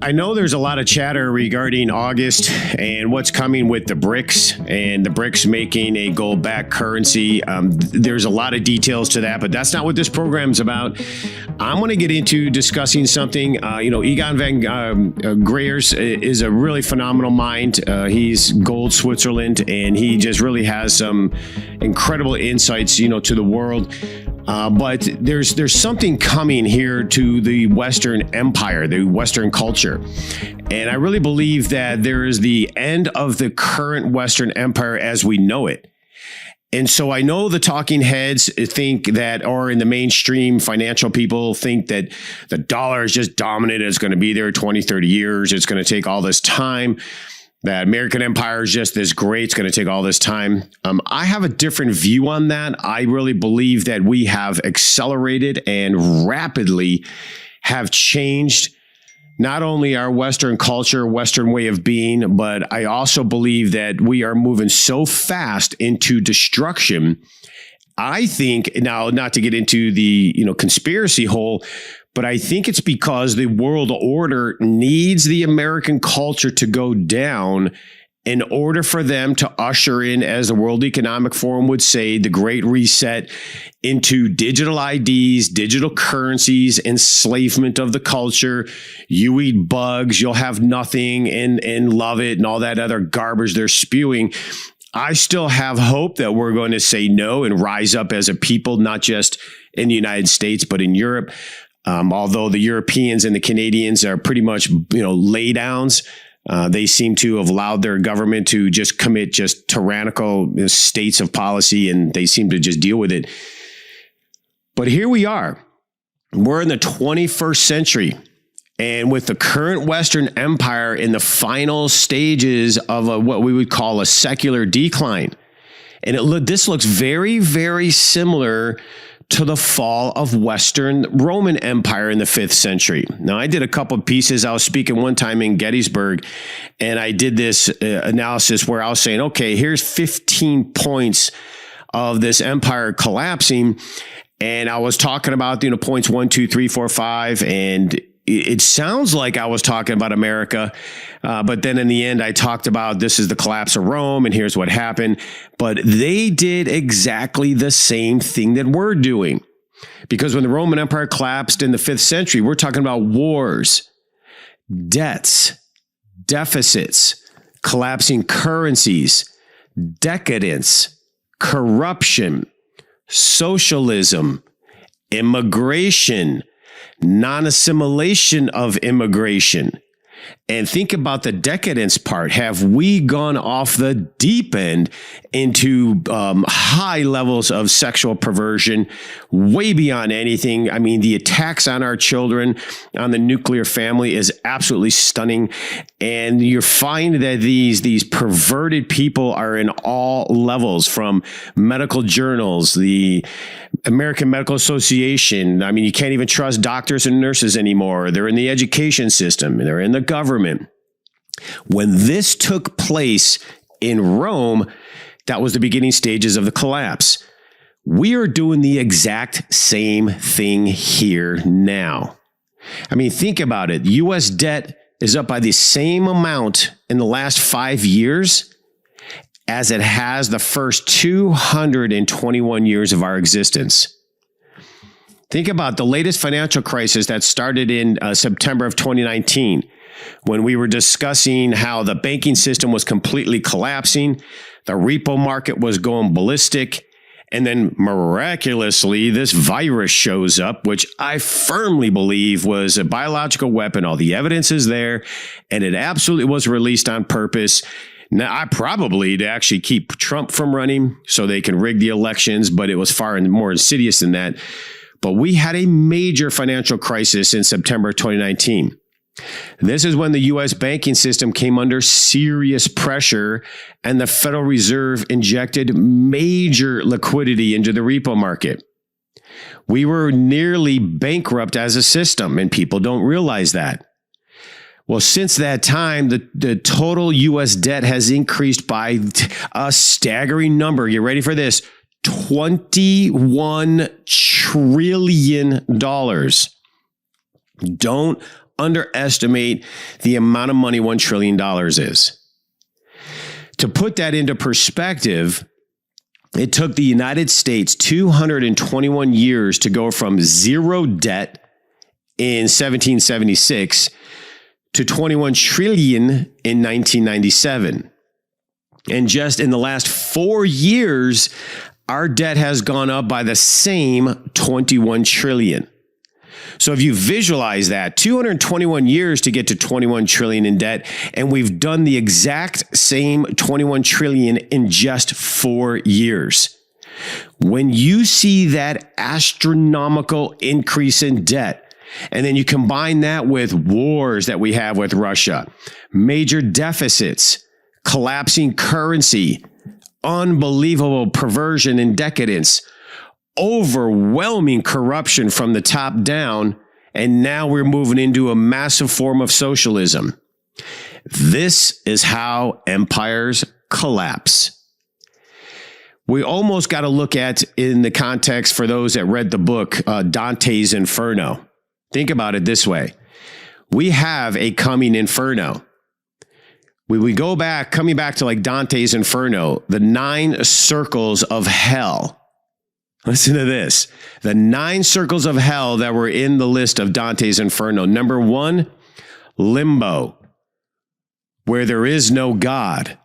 I know there's a lot of chatter regarding August and what's coming with the BRICS and the BRICS making a gold-backed currency. There's a lot of details to that, but that's not what this program's about. I'm going to get into discussing something. Egon van Greyers is a really phenomenal mind. He's gold Switzerland, and he just really has some incredible insights, to the world. But there's something coming here to the Western Empire, the Western culture. And I really believe that there is the end of the current Western Empire as we know it. And so I know the talking heads think that, or in the mainstream financial people think that the dollar is just dominant. It's going to be there 20, 30 years. It's going to take all this time. That American empire is just this great. It's going to take all this time. I have a different view on that. I really believe that we have accelerated and rapidly have changed not only our Western culture, Western way of being, but I also believe that we are moving so fast into destruction. I think, now, not to get into the conspiracy hole, but I think it's because the world order needs the American culture to go down in order for them to usher in, as the World Economic Forum would say, the Great Reset into digital IDs, digital currencies, enslavement of the culture. You eat bugs, you'll have nothing, and love it, and all that other garbage they're spewing. I still have hope that we're going to say no and rise up as a people, not just in the United States, but in Europe. Although the Europeans and the Canadians are pretty much, lay downs, they seem to have allowed their government to just commit just tyrannical states of policy, and they seem to just deal with it. But here we are. We're in the 21st century. And with the current Western Empire in the final stages of what we would call a secular decline. And this looks very, very similar to the fall of Western Roman Empire in the 5th century. Now, I did a couple of pieces. I was speaking one time in Gettysburg, and I did this analysis where I was saying, okay, here's 15 points of this empire collapsing. And I was talking about, points 1, 2, 3, 4, 5, and it sounds like I was talking about America, but then in the end, I talked about this is the collapse of Rome, and here's what happened. But they did exactly the same thing that we're doing. Because when the Roman Empire collapsed in the 5th century, we're talking about wars, debts, deficits, collapsing currencies, decadence, corruption, socialism, immigration, non-assimilation of immigration. And think about the decadence part. Have we gone off the deep end into high levels of sexual perversion, way beyond anything? I mean, the attacks on our children, on the nuclear family is absolutely stunning. And you find that these perverted people are in all levels, from medical journals, the American Medical Association. I mean, you can't even trust doctors and nurses anymore. They're in the education system. They're in the government. When this took place in Rome, that was the beginning stages of the collapse. We are doing the exact same thing here now. I mean, think about it. U.S. debt is up by the same amount in the last 5 years as it has the first 221 years of our existence. Think about the latest financial crisis that started in September of 2019, when we were discussing how the banking system was completely collapsing, the repo market was going ballistic, and then miraculously this virus shows up, which I firmly believe was a biological weapon. All the evidence is there, and it absolutely was released on purpose. Now, probably to actually keep Trump from running so they can rig the elections, but it was far more insidious than that. But we had a major financial crisis in September 2019. This is when the U.S. banking system came under serious pressure, and the Federal Reserve injected major liquidity into the repo market. We were nearly bankrupt as a system, and people don't realize that. Well, since that time, the total U.S. debt has increased by a staggering number. You ready for this? $21 trillion. Don't underestimate the amount of money $1 trillion is. To put that into perspective, it took the United States 221 years to go from zero debt in 1776 to 21 trillion in 1997. And just in the last 4 years, our debt has gone up by the same 21 trillion. So if you visualize that, 221 years to get to 21 trillion in debt, and we've done the exact same 21 trillion in just 4 years. When you see that astronomical increase in debt, and then you combine that with wars that we have with Russia, major deficits, collapsing currency, unbelievable perversion and decadence, overwhelming corruption from the top down, and now we're moving into a massive form of socialism. This is how empires collapse. We almost got to look at, in the context for those that read the book, Dante's Inferno. Think about it this way. We have a coming inferno. We go back, coming back to like Dante's Inferno, the 9 circles of hell. Listen to this. The 9 circles of hell that were in the list of Dante's Inferno. Number 1, limbo, where there is no God.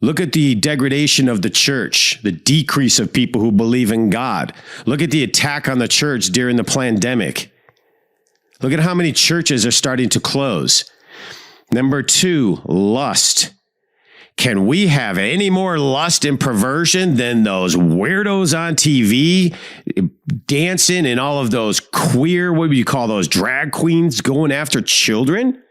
Look at the degradation of the church, the decrease of people who believe in God. Look at the attack on the church during the pandemic. Look at how many churches are starting to close. Number 2, lust. Can we have any more lust and perversion than those weirdos on TV dancing and all of those queer, what do you call those, drag queens going after children?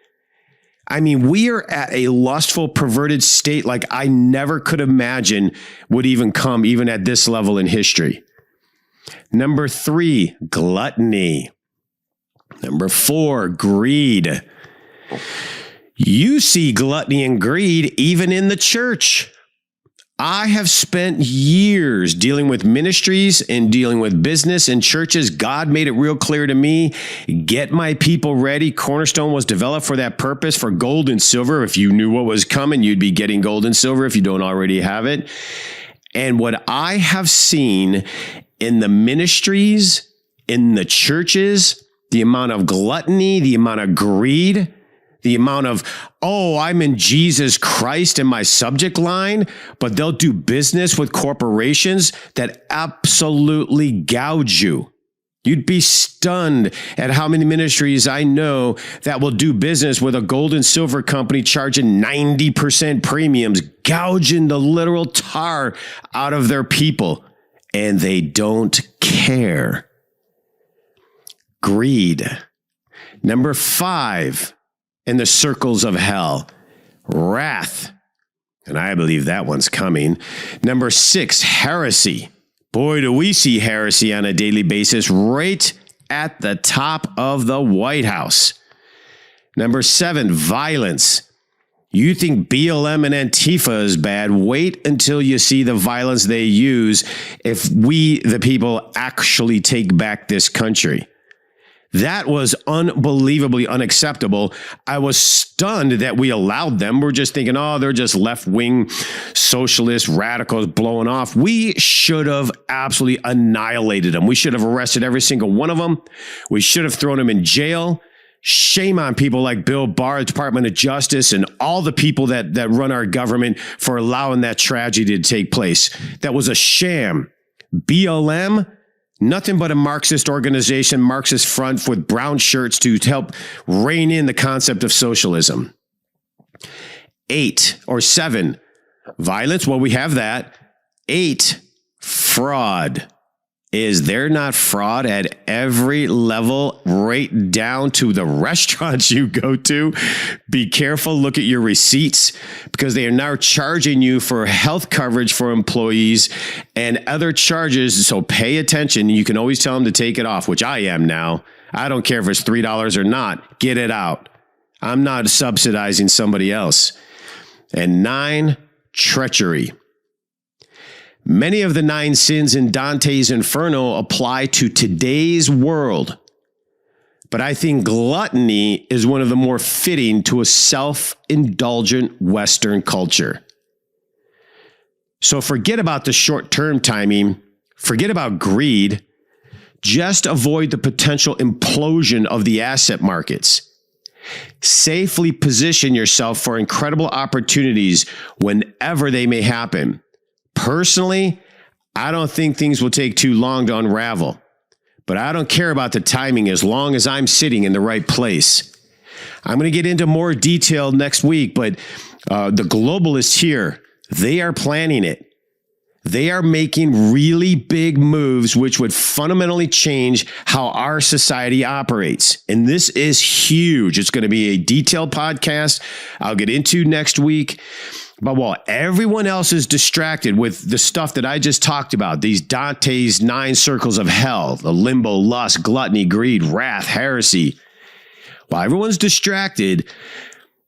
I mean, we are at a lustful, perverted state like I never could imagine would even come even at this level in history. Number 3, gluttony. Number 4, greed. You see gluttony and greed even in the church. I have spent years dealing with ministries and dealing with business and churches. God made it real clear to me, get my people ready. Cornerstone was developed for that purpose, for gold and silver. If you knew what was coming, you'd be getting gold and silver if you don't already have it. And what I have seen in the ministries, in the churches, the amount of gluttony, the amount of greed, the amount of, oh, I'm in Jesus Christ in my subject line, but they'll do business with corporations that absolutely gouge you. You'd be stunned at how many ministries I know that will do business with a gold and silver company charging 90% premiums, gouging the literal tar out of their people, and they don't care. Greed. Number 5. In the circles of hell, wrath. And I believe that one's coming. Number 6, heresy. Boy, do we see heresy on a daily basis right at the top of the White House. Number 7, violence. You think BLM and Antifa is bad? Wait until you see the violence they use if we, the people, actually take back this country. That was unbelievably unacceptable. I was stunned that we allowed them. We're just thinking, oh, they're just left-wing socialist radicals blowing off. We should have absolutely annihilated them. We should have arrested every single one of them. We should have thrown them in jail. Shame on people like Bill Barr, the Department of Justice, and all the people that run our government for allowing that tragedy to take place. That was a sham. BLM, nothing but a Marxist organization, Marxist front with brown shirts to help rein in the concept of socialism. 8 or 7, violence. Well, we have that. 8, fraud. Is there not fraud at every level, right down to the restaurants you go to? Be careful. Look at your receipts, because they are now charging you for health coverage for employees and other charges. So pay attention. You can always tell them to take it off, which I am now. I don't care if it's $3 or not. Get it out. I'm not subsidizing somebody else. And 9, treachery. Many of the 9 sins in Dante's Inferno apply to today's world. but I think gluttony is one of the more fitting to a self-indulgent Western culture. So forget about the short-term timing, forget about greed, just avoid the potential implosion of the asset markets. Safely position yourself for incredible opportunities whenever they may happen. Personally, I don't think things will take too long to unravel, but I don't care about the timing as long as I'm sitting in the right place. I'm going to get into more detail next week, but the globalists here, they are planning it. They are making really big moves, which would fundamentally change how our society operates. And this is huge. It's going to be a detailed podcast I'll get into next week. But while everyone else is distracted with the stuff that I just talked about, these Dante's 9 circles of hell, the limbo, lust, gluttony, greed, wrath, heresy, while everyone's distracted,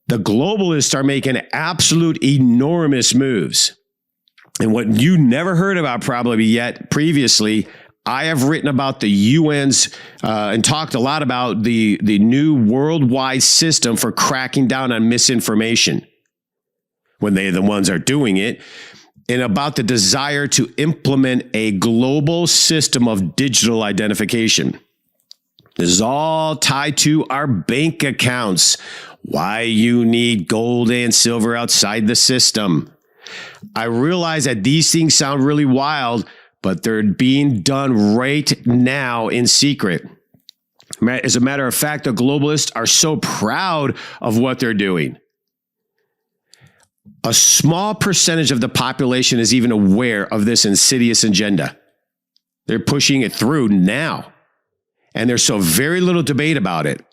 the globalists are making absolute enormous moves. And what you never heard about probably yet previously, I have written about the UN's and talked a lot about the new worldwide system for cracking down on misinformation when they're the ones are doing it, and about the desire to implement a global system of digital identification. This is all tied to our bank accounts, why you need gold and silver outside the system. I realize that these things sound really wild, but they're being done right now in secret. As a matter of fact, the globalists are so proud of what they're doing. A small percentage of the population is even aware of this insidious agenda. They're pushing it through now, and there's so very little debate about it.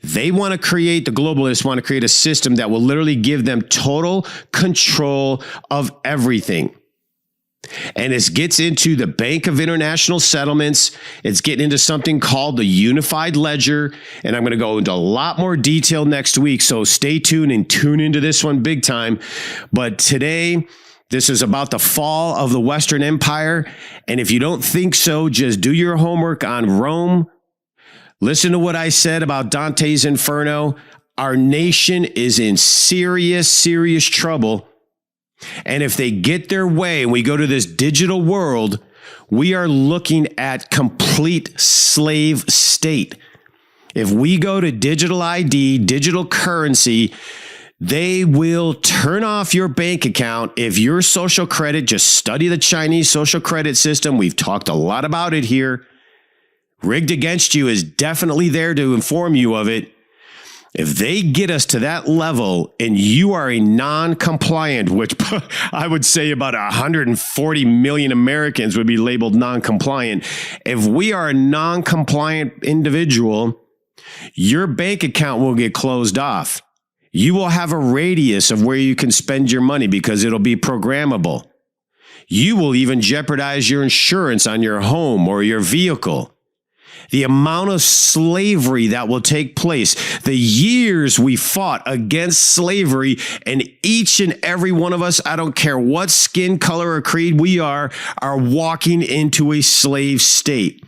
The globalists want to create a system that will literally give them total control of everything. And it gets into the Bank of International Settlements. It's getting into something called the Unified Ledger. And I'm going to go into a lot more detail next week. So stay tuned and tune into this one big time. But today, this is about the fall of the Western Empire. And if you don't think so, just do your homework on Rome. Listen to what I said about Dante's Inferno. Our nation is in serious, serious trouble. And if they get their way and we go to this digital world, we are looking at complete slave state. If we go to digital ID, digital currency, they will turn off your bank account. If your social credit, just study the Chinese social credit system. We've talked a lot about it here. Rigged Against You is definitely there to inform you of it. If they get us to that level and you are a non-compliant, which I would say about 140 million Americans would be labeled non-compliant. If we are a non-compliant individual, your bank account will get closed off. You will have a radius of where you can spend your money because it'll be programmable. You will even jeopardize your insurance on your home or your vehicle. The amount of slavery that will take place, the years we fought against slavery, and each and every one of us, I don't care what skin color or creed we are walking into a slave state.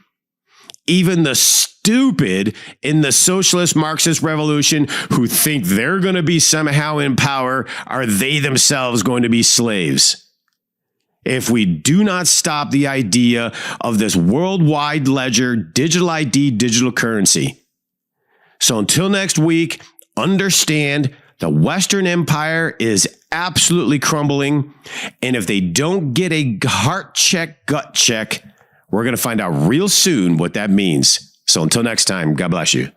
Even the stupid in the socialist Marxist revolution who think they're going to be somehow in power, are they themselves going to be slaves? If we do not stop the idea of this worldwide ledger, digital ID, digital currency. So until next week, understand the Western Empire is absolutely crumbling. And if they don't get a heart check, gut check, we're going to find out real soon what that means. So until next time, God bless you.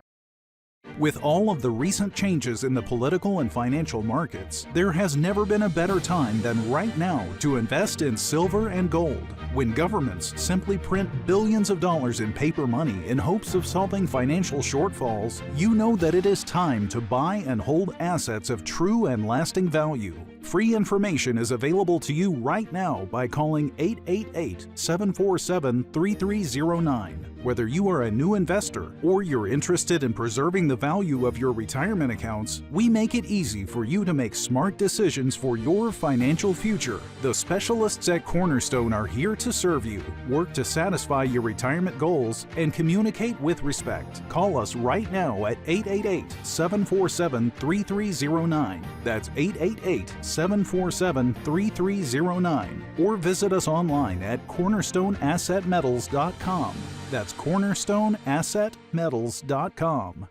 With all of the recent changes in the political and financial markets, there has never been a better time than right now to invest in silver and gold. When governments simply print billions of dollars in paper money in hopes of solving financial shortfalls, you know that it is time to buy and hold assets of true and lasting value. Free information is available to you right now by calling 888-747-3309. Whether you are a new investor or you're interested in preserving the value of your retirement accounts, we make it easy for you to make smart decisions for your financial future. The specialists at Cornerstone are here to serve you, work to satisfy your retirement goals, and communicate with respect. Call us right now at 888-747-3309. That's 888-747-3309. Or visit us online at cornerstoneassetmetals.com. That's cornerstoneassetmetals.com.